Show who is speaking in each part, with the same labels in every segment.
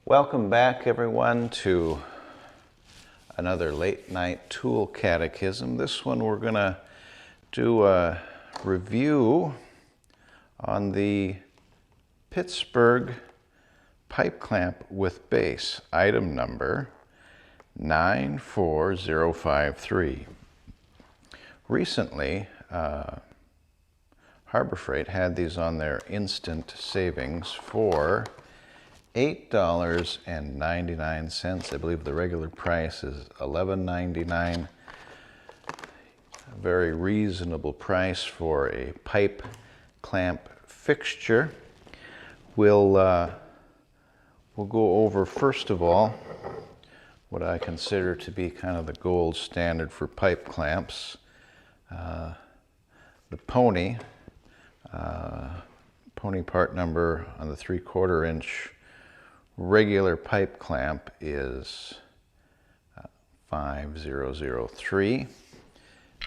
Speaker 1: Welcome back, everyone, to another late night tool catechism. This one we're going to do a review on the Pittsburgh pipe clamp with base, item number 94053. Recently, Harbor Freight had these on their instant savings for $8.99. I believe the regular price is $11.99. A very reasonable price for a pipe clamp fixture. We'll go over, first of all, what I consider to be kind of the gold standard for pipe clamps. The pony part number on the 3/4 inch regular pipe clamp is 5003.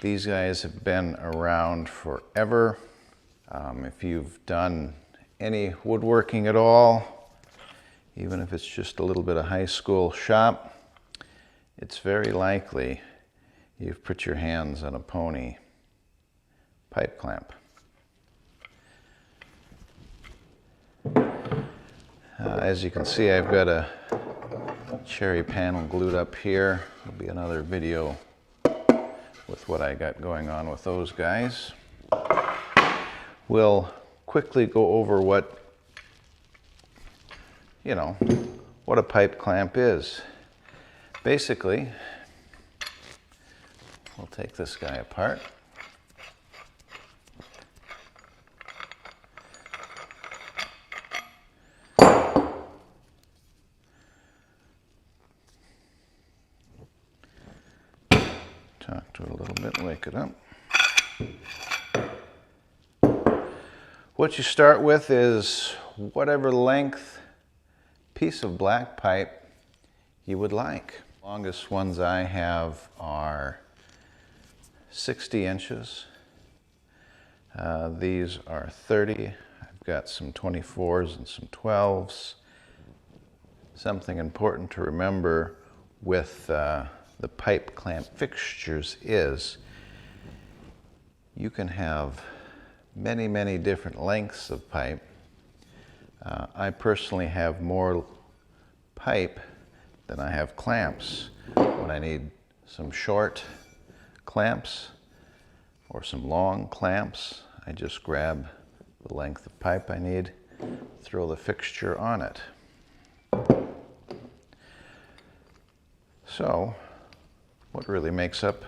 Speaker 1: These guys have been around forever. If you've done any woodworking at all, even if it's just a little bit of high school shop, it's very likely you've put your hands on a pony pipe clamp. As you can see, I've got a cherry panel glued up here. There'll be another video with what I got going on with those guys. We'll quickly go over what a pipe clamp is. Basically, we'll take this guy apart. Talk to it a little bit, wake it up. What you start with is whatever length piece of black pipe you would like. The longest ones I have are 60 inches. These are 30. I've got some 24s and some 12s. Something important to remember with the pipe clamp fixtures is you can have many different lengths of pipe. I personally have more pipe than I have clamps. When I need some short clamps or some long clamps, I just grab the length of pipe I need, throw the fixture on it. So, what really makes up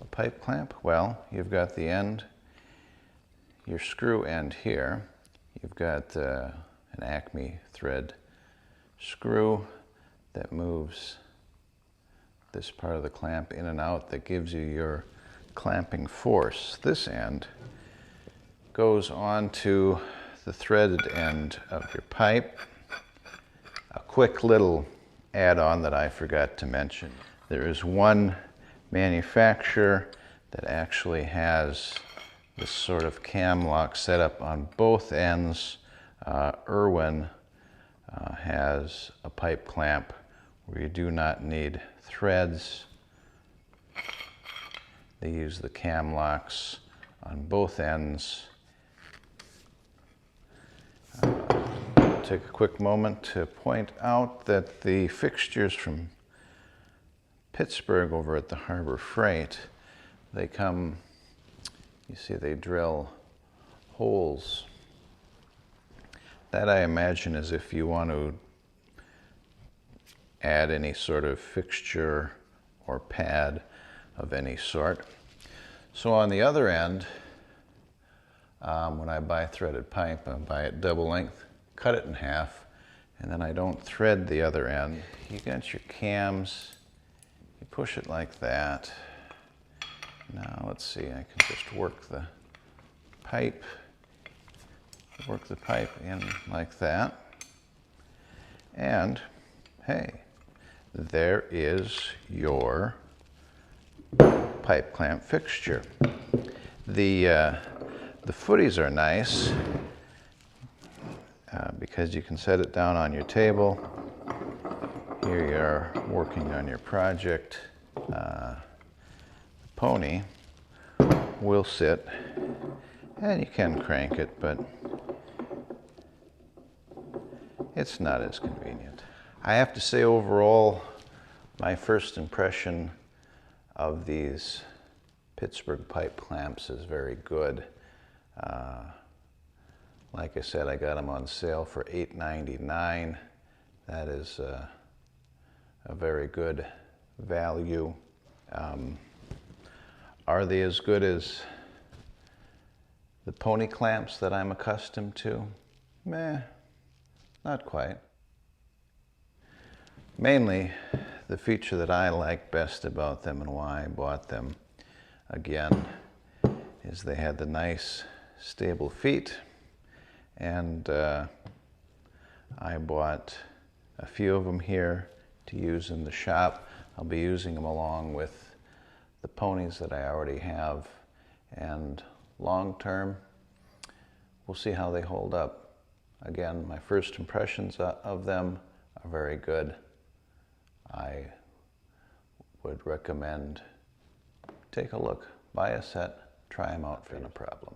Speaker 1: a pipe clamp? Well, you've got the end, your screw end here. You've got an Acme thread screw that moves this part of the clamp in and out that gives you your clamping force. This end goes onto the threaded end of your pipe. A quick little add-on that I forgot to mention. There is one manufacturer that actually has this sort of cam lock setup on both ends. Irwin has a pipe clamp where you do not need threads. They use the cam locks on both ends. I'll take a quick moment to point out that the fixtures from Pittsburgh over at the Harbor Freight, they come, you see they drill holes. That I imagine is if you want to add any sort of fixture or pad of any sort. So on the other end, when I buy threaded pipe, I buy it double length, cut it in half, and then I don't thread the other end. You got your cams, you push it like that. Now let's see, I can just work the pipe in like that. And hey, there is your pipe clamp fixture. The The footies are nice because you can set it down on your table. Here you are working on your project. The pony will sit, and you can crank it, but it's not as convenient. I have to say overall, my first impression of these Pittsburgh pipe clamps is very good. Like I said, I got them on sale for $8.99. That is a very good value. Are they as good as the pony clamps that I'm accustomed to? Meh, not quite. Mainly, the feature that I like best about them and why I bought them, again, is they had the nice stable feet, and I bought a few of them here to use in the shop. I'll be using them along with the ponies that I already have, and long term, we'll see how they hold up. Again, my first impressions of them are very good. I would recommend take a look, buy a set, try them out for no problem.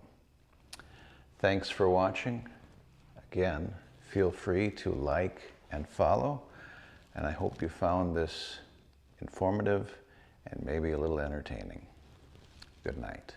Speaker 1: Thanks for watching. Again, feel free to like and follow, and I hope you found this informative and maybe a little entertaining. Good night.